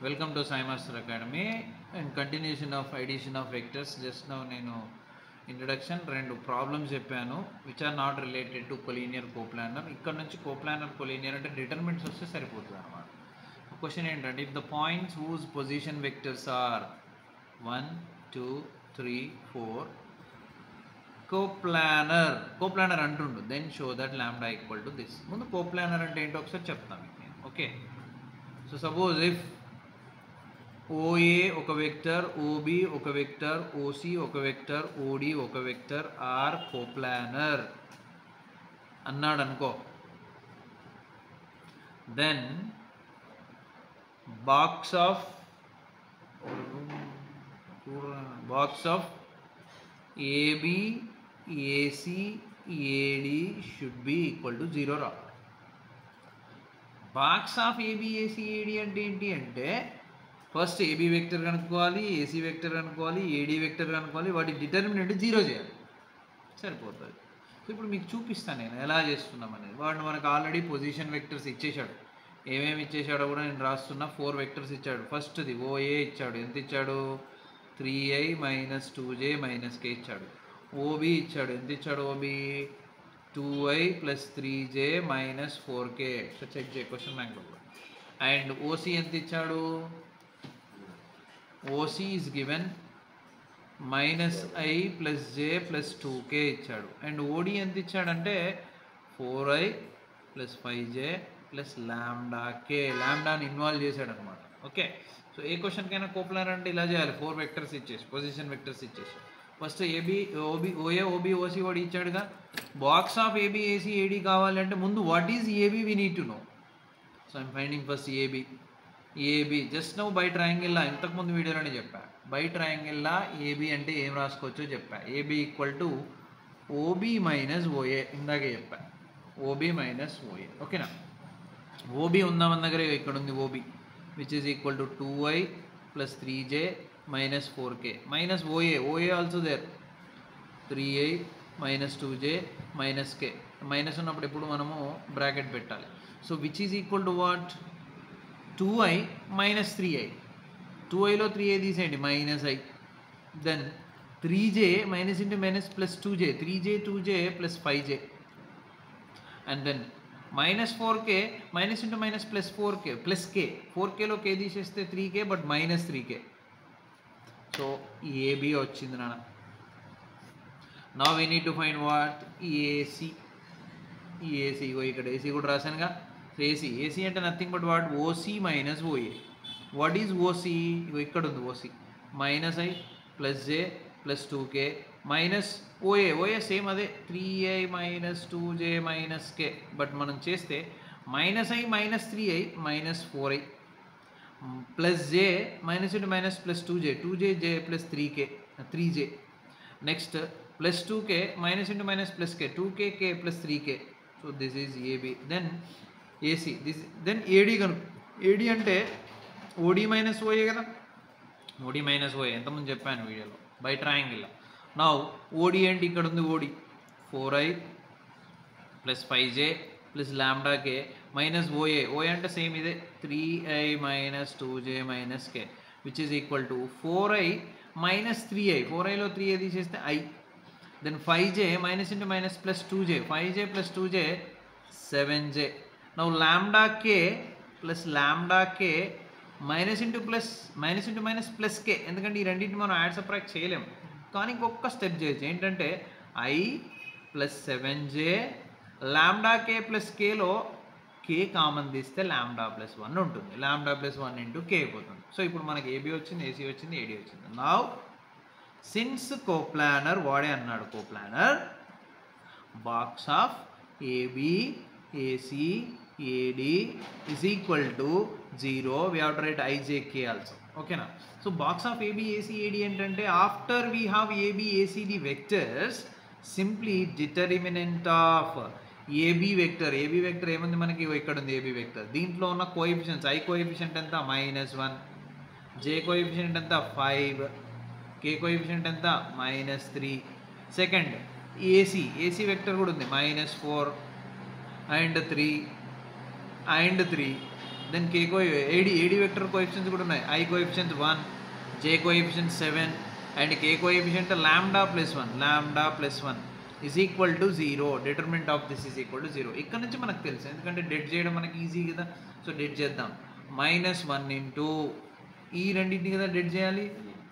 Welcome to Sai Master Academy and continuation of addition of vectors. Just now నేను introduction రెండు problems చెప్పాను which are not related to collinear coplanar. ఇక్కడ నుంచి coplanar collinear అంటే determinants వస్తే సరిపోతుంది అనమాట. క్వశ్చన్ ఏంటంటే if the points whose position vectors are 1 2 3 4 coplanar అంటుండు then show that lambda equal to this. ముందు కోప్లానర్ అంటే ఏంటో ఒకసారి చెప్తాను మీకు నేను. Okay, so suppose if OA ఒక వెక్టర్, OB ఒక వెక్టర్, OC ఒక వెక్టర్, OD ఒక వెక్టర్ ఆర్ కోప్లానర్ అన్నాడు అనుకో, then box of AB AC AD should be equal to 0 రావాలి. Box of AB AC AD అంటే ఏంటి అంటే ఫస్ట్ ఏబీ వెక్టర్ కనుక్కోవాలి, ఏసీ వెక్టర్ కనుక్కోవాలి, ఏడీ వెక్టర్ కనుక్కోవాలి, వాటి డిటర్మినెంట్ 0 చేయాలి, సరిపోతుంది. సో ఇప్పుడు మీకు చూపిస్తాను నేను ఎలా చేస్తున్నాం అనేది. వాడు మనకు ఆల్రెడీ పొజిషన్ వెక్టర్స్ ఇచ్చేసాడు, ఏమేమి ఇచ్చేసాడో కూడా నేను రాస్తున్నా. 4 వెక్టర్స్ ఇచ్చాడు. ఫస్ట్ది OA ఇచ్చాడు, ఎంత ఇచ్చాడు 3i - 2j - k ఇచ్చాడు. OB ఇచ్చాడు, ఎంత ఇచ్చాడు OB 2i + 3j - 4k. So check చేయ క్వశ్చన్ బ్యాంక్లో. అండ్ OC ఎంత ఇచ్చాడు, OC is given -i + j + 2k ఇచ్చాడు. అండ్ OD ఎంత ఇచ్చాడంటే 4i + 5j + λk. లాంబ్డాని ఇన్వాల్వ్ చేశాడు అనమాట. ఓకే, సో ఏ క్వశ్చన్కైనా కోప్లానర్ అంటే ఇలా చేయాలి. 4 వెక్టర్స్ ఇచ్చేసి పొజిషన్ వెక్టర్స్ ఇచ్చేసి first AB OB OA OB OC వాడు ఇచ్చాడుగా. Box of AB AC AD కావాలంటే ముందు what is AB we need to know. So I'm finding first AB just now by ట్రయాంగిల్లా ఇంతకుముందు వీడియోలోనే చెప్పా. బై ట్రయాంగిల్లా AB అంటే ఏం రాసుకోవచ్చో చెప్పా. AB equal to OB - OA ఇందాకే చెప్పా. OB - OA. ఓకేనా. OB ఉందా మన దగ్గర, ఇక్కడ ఉంది OB which is equal to 2i + 3j - 4k minus OA also there 3i - 2j - k. Minus ఉన్నప్పుడు ఎప్పుడు మనము బ్రాకెట్ పెట్టాలి. So which is equal to what 2i - 3i. 2iలో 3i తీసేయండి -i. Then 3j - +2j 3j 2j + 5j. And then -4k -(-) +k 4kలో k తీసేస్తే 3k but -3k. So AB వచ్చింది నాన్న. Now we need to find what AC. ఇక్కడ AC కూడా రాశానుగా. AC అంటే nothing but what OC - OA. What is OC, ఇక్కడ ఉంది OC -i + j + 2k OA same అదే 3i - 2j - k. బట్ మనం చేస్తే -i - 3i - 4i + j - +2j 2j j + 3j. Next +2k - +k 2k k + 3k. So this is AB. Then AC then AD కనుక. AD అంటే OD - OA కదా. OD - OA ఎంతమంది చెప్పాను వీడియోలో by triangle. Now OD అంటే ఇక్కడ ఉంది OD 4i + 5j + λk -OA అంటే సేమ్ ఇదే 3i - 2j - k which is equal to 4i - 3i 4iలో 3i తీసేస్తే i. Then 5j - +2j 5j + 2j 7j. Now λk + λk -(+) k. ఎందుకంటే ఈ రెండింటిని మనం యాడ్ సబ్ట్రాక్ట్ చేయలేము, కానీ ఇంకొక స్టెప్ చేయొచ్చు. ఏంటంటే i + 7j λk + kలో k common తీస్తే λ+1 ఉంటుంది. λ+1 × k అయిపోతుంది. సో ఇప్పుడు మనకి AB వచ్చింది, AC వచ్చింది, AD వచ్చింది. నౌ సిన్స్ కోప్లానర్ వాడే అన్నాడు coplanar box of AB AC AD is equal to 0. We have to write IJK also. Okay na. So box of AB AC AD ఏంటంటే after we have AB ACD vectors simply determinant of AB vector ఏముంది మనకి, ఇక్కడ ఉంది AB vector. దీంట్లో ఉన్న coefficients I coefficient ఎంత -1, J coefficient ఎంత 5, K coefficient ఎంత -3. సెకండ్ AC వెక్టర్ కూడా ఉంది -4 and 3 and 3 then K AD vector coefficients కూడా ఉన్నాయి. I coefficients 1, J coefficients 7 and K coefficient lambda plus 1 is equal to 0. Determinant of this is equal to 0. ఇక్కడ నుంచి మనకు తెలుసు, ఎందుకంటే డెడ్ చేయడం మనకి ఈజీ కదా. సో డెడ్ చేద్దాం. -1 ఇంటూ ఈ రెండింటిని కదా డెడ్ చేయాలి.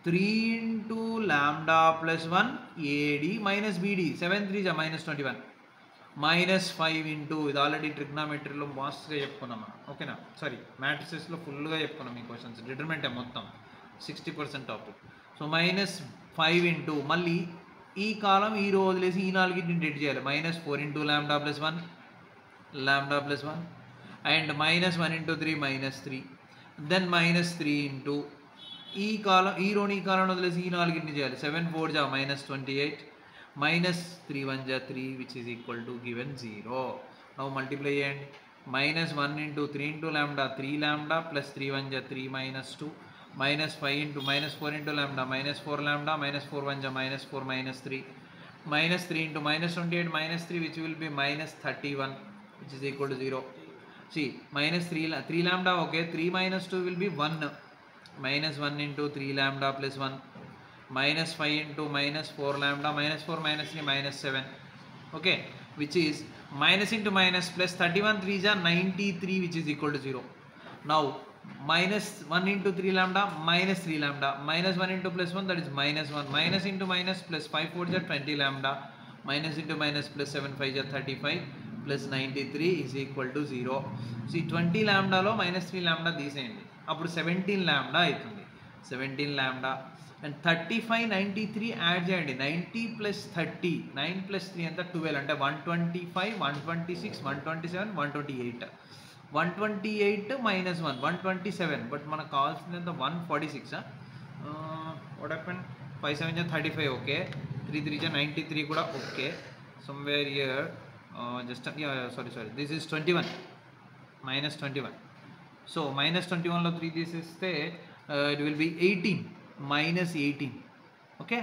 3 into lambda plus 1 AD minus BD 7 3 -21 -5 into ఇది ఆల్రెడీ ట్రిగ్నామెట్రీలో మాస్గా చెప్పుకున్నాం మనం. ఓకేనా, సారీ మ్యాట్రిసెస్లో ఫుల్గా చెప్పుకున్నాం ఈ క్వశ్చన్స్. డిటర్మినెంట్ మొత్తం 60% టాపిక్. సో -5 ఇంటూ మళ్ళీ ఈ కాలం ఈ రో వదిలేసి ఈ నాలుగింటిని డెడ్ చేయాలి. -4 into lambda plus 1 and -1 into 3 -3. Then -3 into ఈ కాలం ఈ రోని ఈ కాలం వదిలేసి ఈ నాలుగింటిని చేయాలి. 7 4 -28 -3 1 3 which is equal to given 0. Now multiply చేయండి. -1 into 3 into lambda 3 lambda plus 3 1 3 -2 -5 into -4 into lambda -4 lambda -4 1 -4 -3 -3 into -28 -3 which will be -31 which is equal to 0. See -3 lambda, okay, 3 - 2 will be 1. -1 into 3 lambda plus 1 -5 into -4 lambda -4 -3 -7, okay, which is minus into minus plus 31 3 is 93 which is equal to 0. Now -1 into 3 lambda -3 lambda -1 into plus 1 that is -1 minus into minus plus 5 4 is 20 lambda minus into minus plus 7 5 is 35 plus 93 is equal to 0. See 20 lambda lo -3 lambda తీసేయండి, అప్పుడు 17 lambda అవుతుంది. 17 lambda and 35 93 add చేయండి. 90 plus 30 9 plus 3 అంతా 12 అంటే 125 126 127 128 128 minus 1 127, but మనకు కావాల్సినంత 146. What happen 5 7 35, okay, 3 3 93 కూడా okay. Somewhere here just sorry this is 21 -21. So -21లో 3 తీసేస్తే it will be 18 -18, okay,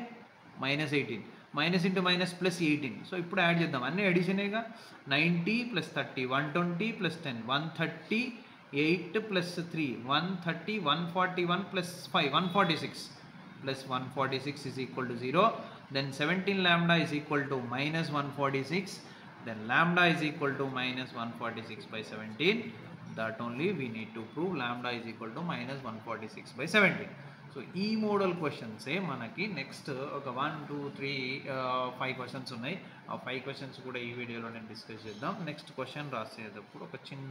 -18 minus into minus plus 18. So ఇప్పుడు యాడ్ చేద్దాం, అన్నీ అడిషనేగా. 90 + 30 120 + 10 130 8 + 3 130 141 + 5 146 + 146 is equal to 0. Then 17 lambda is equal to -146. Then lambda is equal to -146 by 17. That only we need to prove lambda is equal to -146 by 17. So ఈ model క్వశ్చన్సే మనకి next ఒక 1 2 3 5 questions ఉన్నాయి. ఆ 5 questions కూడా ఈ వీడియోలో నేను డిస్కస్ చేద్దాం. నెక్స్ట్ క్వశ్చన్ రాసేటప్పుడు ఒక చిన్న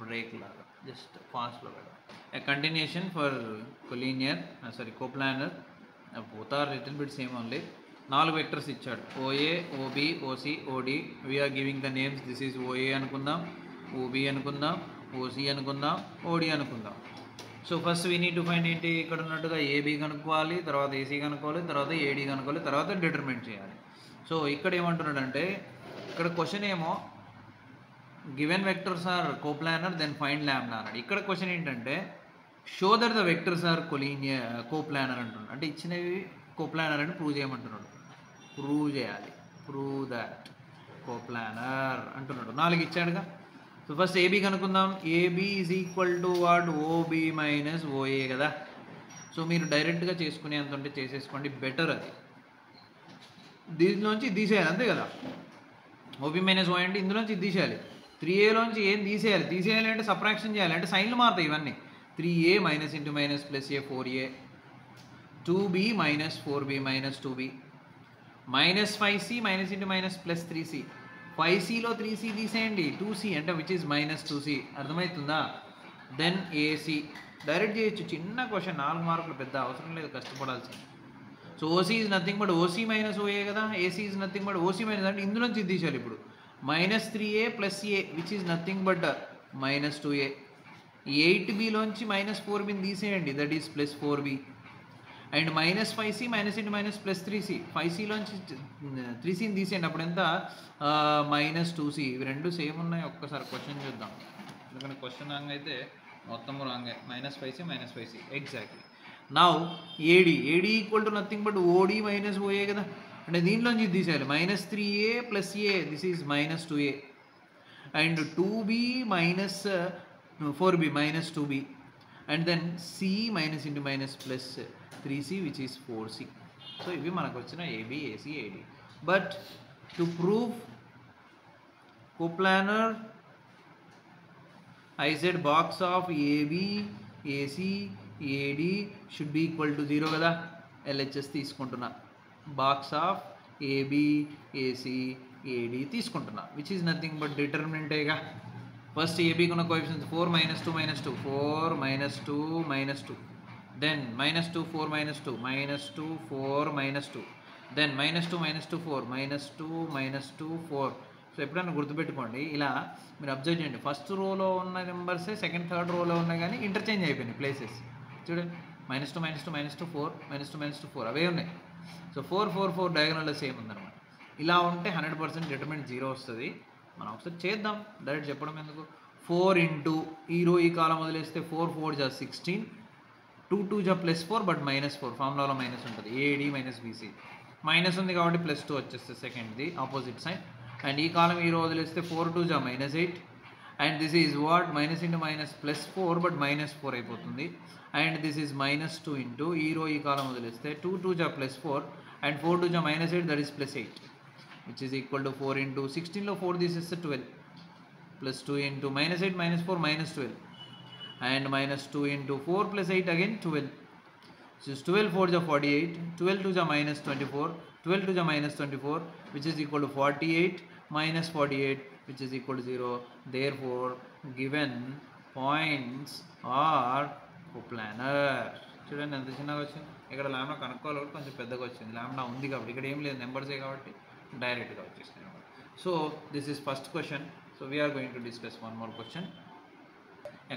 బ్రేక్ లాగా జస్ట్ ఫాస్ట్లో పెడదాం. A continuation for collinear, coplanar, both are little bit same only. 4 vectors ఇచ్చాడు, OA, OB, OC, OD. We are giving the names. This is OA అనుకుందాం, OB అనుకుందాం, OC అనుకుందాం, OD అనుకుందాం. So first we need to find ఏంటి, ఇక్కడ ఉన్నట్టుగా AB కనుక్కోవాలి, తర్వాత ఏసీ కనుక్కోవాలి, తర్వాత ఏడీ కనుక్కోవాలి, తర్వాత డిటర్మినేట్ చేయాలి. సో ఇక్కడ ఏమంటున్నాడంటే, ఇక్కడ క్వశ్చన్ ఏమో given vectors are coplanar then find lambda అన్నాడు. ఇక్కడ క్వశ్చన్ ఏంటంటే show that the vectors are coplanar అంటున్నాడు. అంటే ఇచ్చినవి కోప్లానర్ అని ప్రూవ్ చేయమంటున్నాడు. ప్రూవ్ చేయాలి, ప్రూవ్ దట్ కోప్లానర్ అంటున్నాడు. 4 ఇచ్చాడుగా. సో ఫస్ట్ ఏబీ కనుక్కుందాం. AB is equal to what, OB minus OA కదా. సో మీరు డైరెక్ట్గా చేసుకునే అంత ఉంటే చేసేసుకోండి, బెటర్ అది. దీనిలోంచి తీసేయాలి అంతే కదా. ఓబీ మైనస్ ఓఏ అంటే ఇందులోంచి తీసేయాలి. 3ఏలోంచి ఏం తీసేయాలి అంటే సబ్ట్రాక్షన్ చేయాలి, అంటే సైన్లు మారుతాయి ఇవన్నీ. 3a minus into minus plus a 4a, 2b minus 4b minus 2b, minus 5c minus into minus plus 3c. 5cలో 3c తీసేయండి, 2c అంటే విచ్ ఈజ్ మైనస్ 2c. అర్థమవుతుందా? దెన్ ఏసీ డైరెక్ట్ చేయొచ్చు, చిన్న క్వశ్చన్, 4 మార్కులు, పెద్ద అవసరం లేదు కష్టపడాల్సింది. So OC is nothing but OC minus OA కదా. AC is nothing but OC minus అంటే ఇందులోంచి తీసేయాలి. ఇప్పుడు -3a plus a which is nothing but -2a. 8bలోంచి -4bని తీసేయండి, that is plus 4b. And -5c minus into minus plus 3c. 5cలోంచి 3cని తీసేయండి, అప్పుడు ఎంత, -2c. ఇవి రెండు సేమ్ ఉన్నాయి. ఒక్కసారి క్వశ్చన్ చూద్దాం, ఎందుకంటే క్వశ్చన్ రాంగ్ అయితే మొత్తం wrong. -5c exactly. Now AD equal to nothing but OD minus OA కదా. అంటే దీంట్లోంచి తీసేయాలి. -3a plus A this is -2a. And 2b minus no, 4b minus 2b, and then c minus into minus plus 3c, which is 4c. So ఇవి మనకు వచ్చిన ab, ac, ad. But to prove coplanar, I said box of ab, ac, ad should be equal to 0 కదా. LHS తీసుకుంటున్నా, box of ab, ac, ad తీసుకుంటున్నా, which is nothing but determinantేగా. First AB కున్న coefficients 4 minus 2 minus 2, 4 minus 2 minus 2, then minus 2 4 minus 2 minus 2 4 minus 2, then minus 2 minus 2 4 minus 2 minus 2 4. So ఎప్పుడైనా గుర్తుపెట్టుకోండి, ఇలా మీరు observe చేయండి, ఫస్ట్ రోలో ఉన్న నెంబర్సే సెకండ్ థర్డ్ రోలో ఉన్నాయి కానీ ఇంటర్చేంజ్ అయిపోయినాయి ప్లేసెస్. చూడండి, minus 2 minus 2 minus 2 4 minus 2 minus 2 4 అవే ఉన్నాయి. సో 4 4 4 డయాగనల్లో సేమ్ ఉందన్నమాట. ఇలా ఉంటే 100% డిటర్మినెంట్ 0 వస్తుంది. మనం ఒకసారి చేద్దాం, డైరెక్ట్ చెప్పడం ఎందుకు. 4 ఇంటూ ఈ రో ఈ కాలం వదిలేస్తే 4 4 జా 16, 2 2 జా ప్లస్ 4, బట్ -4 ఫార్ములాలో మైనస్ ఉంటుంది, ఏడి మైనస్ బీసీ. మైనస్ ఉంది కాబట్టి +2 వచ్చేస్తుంది సెకండ్ది ఆపోజిట్ సైడ్. అండ్ ఈ కాలం ఈ రో వదిలేస్తే 4 2 జా -8, and this is what minus into minus +4, but -4 అయిపోతుంది. అండ్ దిస్ ఈజ్ -2 ఇంటూ ఈ రో ఈ కాలం వదిలేస్తే 2 2 జా +4, అండ్ 4 2 జా -8, that is +8, which is equal to 4 into 16 లో 4 తీసేస్తే 12, plus 2 into -8 -4 -12, and -2 into 4 plus 8 again 12. So 12 4 ja 48, 12 2 ja -24, 12 2 ja -24, which is equal to 48 minus 48, which is equal to 0. Therefore given points are coplanar. చూడండి ఎంత చిన్నగా వచ్చింది. ఇక్కడ lambda కనుక్కోవాలి కాబట్టి కొంచెం పెద్దగా వచ్చింది. లాంబ్డా ఉంది కాబట్టి, ఇక్కడ ఏం లేదు, నెంబర్సే కాబట్టి డైరెక్ట్గా వచ్చేసినాయి. So this is first question. So we are going to discuss one more question,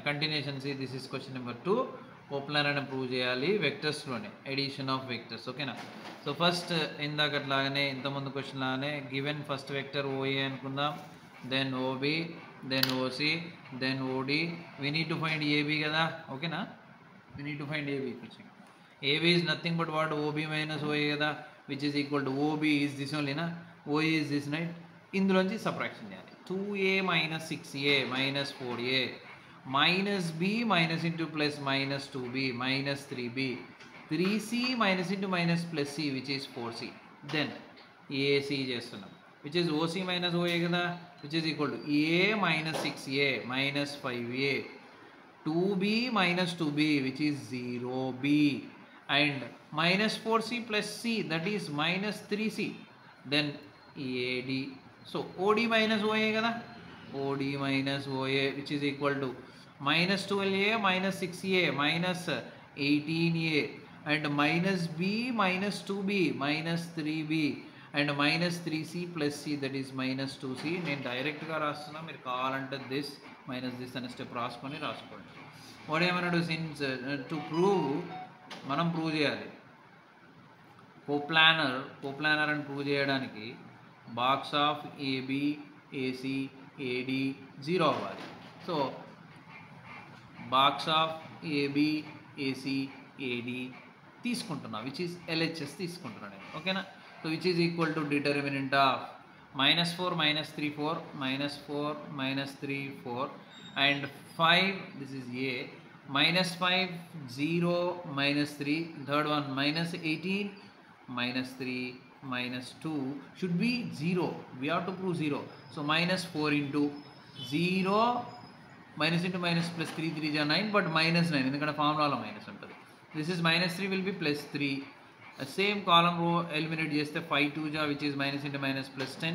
continuation. See this is question number 2. Coplanar అని ప్రూవ్ చేయాలి వెక్టర్స్లోనే, ఎడిషన్ ఆఫ్ వెక్టర్స్. ఓకేనా. సో ఫస్ట్ ఇందాకట్లాగానే ఇంతకుముందు క్వశ్చన్ లాగానే గివెన్ ఫస్ట్ వెక్టర్ ఓఏ అనుకుందాం, then OB, then OC, then OD. We need to find AB కదా. ఓకేనా, we need to find AB. AB is nothing but what OB minus OA కదా, which is equal to OB is this only na, OA is this, right? ఇందులోంచి subtraction చేయాలి. 2A minus 6A minus 4A minus B minus into plus minus 2B minus 3B, 3C minus into minus plus C, which is 4C. Then AC చేస్తున్నాం, which is OC minus OA కదా, which is equal to A minus 6A minus 5A, 2B minus 2B, which is 0B, and minus 4C plus C, that is minus 3C. Then AD. So OD minus OA kada, OD minus OA, which is equal to minus 12A minus 6A minus 18A, and minus B minus 2B minus 3B, and minus 3C plus C, that is minus 2C. నేను డైరెక్ట్గా రాస్తున్నా, మీరు కావాలంటే this minus this అనే step రాసుకోండి. What ఏమన్నాడు, since to prove, మనం prove చేయాలి కోప్లానర్ అని ప్రూవ్ చేయడానికి box of AB, AC, AD 0 అవ్వాలి. So box of AB, AC, AD తీసుకుంటున్నా, విచ్ ఈజ్ ఎల్హెచ్ఎస్ తీసుకుంటున్నాను నేను. ఓకేనా. So which is equal to determinant of -4 -3 4 -4 -3 4 and 5, this is A, -5 0 -3, third one -18 -3 -2 should be 0. We have to prove 0. So -4 into 0 minus into minus plus 3 3 is 9, but -9 ఎందుకంటే ఫార్ములాలో minus ఉంటుంది. This is -3 will be +3. Same column row eliminate చేస్తే 5 2 ja, which is minus into minus plus 10,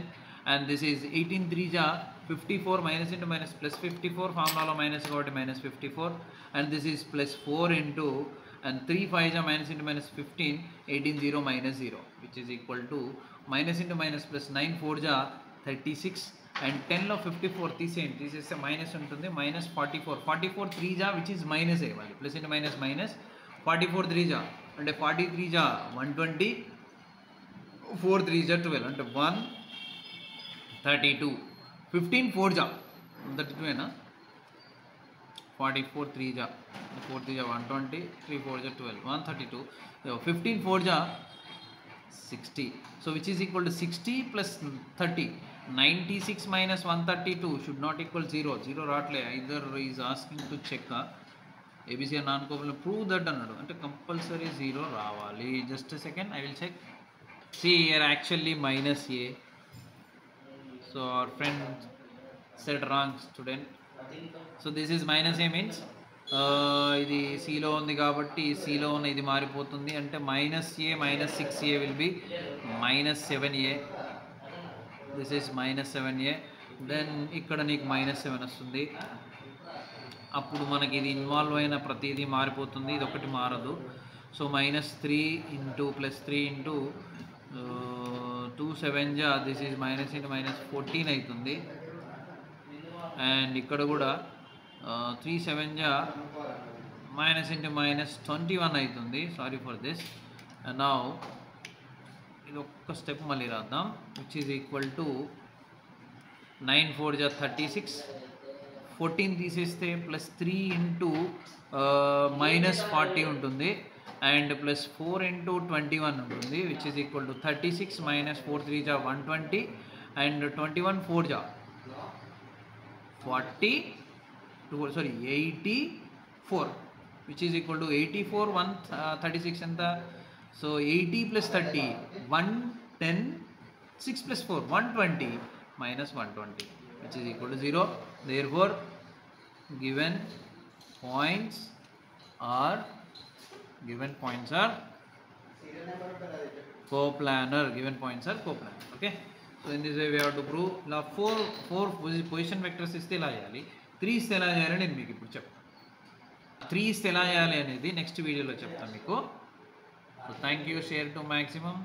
and this is 18 3 ja 54 minus into minus plus 54, formula minus కాబట్టి minus 54, and this is plus 4 into, and 3 5 ja minus into minus 15, 18 0 minus 0, which is equal to minus into minus plus 9 4 ja 36, and 10 లో 54 తీసేస్తే minus ఉంటుంది, minus 44 44 3 ja, which is minus a, మళ్ళీ plus into minus minus 44 3 ja అంటే 43 ja 120, 4 3 ja 12 అంటే 132, 15 4 ja 132 ఏనా, 44 3 ja 4 3 ja 120, 3 4 ja 12, 132, 15 4 ja 60. So which is equal to 60 plus 30, 96 minus 132 should not equal 0. 0 రాట్లే. either is asking to check ABC and non-covalent. Prove that అన్నాడు. అంటే compulsory 0 రావాలి. Just a second, I will check. See here actually minus A. So our friend said wrong, student. So this is minus A means ఇది సిలో ఉంది కాబట్టి సిలో ఉన్న ఇది మారిపోతుంది. అంటే minus A minus 6A will be minus 7A. This is minus 7A. Then ఇక్కడ నీకు మైనస్ 7 వస్తుంది. అప్పుడు మనకి ఇది ఇన్వాల్వ్ అయిన ప్రతిదీ మారిపోతుంది, ఇది ఒకటి మారదు. So minus 3 into plus 3 into 2 7 జా this is minus into minus 14 అవుతుంది. అండ్ ఇక్కడ కూడా 3 7 జా మైనస్ ఇంటూ మైనస్ 21 అవుతుంది. Sorry for this. And now ఇది ఒక్క స్టెప్ మళ్ళీ రాద్దాం. విచ్ ఈజ్ ఈక్వల్ టు 9 4 జా 36, 14 తీసేస్తే ప్లస్ 3 ఇంటూ మైనస్ 40 ఉంటుంది. అండ్ ప్లస్ 4 ఇంటూ 21 ఉంటుంది. Which is equal to 36 minus 4 3 జా 120 అండ్ 21 4 జా 84, which is equal to 84 136 ఎంత. So 80 plus 30 110, 6 plus 4 120 minus 120 which is equal to 0. Therefore given points are coplanar. Given points are coplanar. Okay, so in this way we have to prove. ఇలా four position vectors ఇస్తే ఎలా చేయాలి, 3 ఇస్తే ఎలా చేయాలి నేను మీకు ఇప్పుడు చెప్తాను. 3 ఇస్తే ఎలా చేయాలి అనేది నెక్స్ట్ వీడియోలో చెప్తాను మీకు. So thank you. Share to maximum.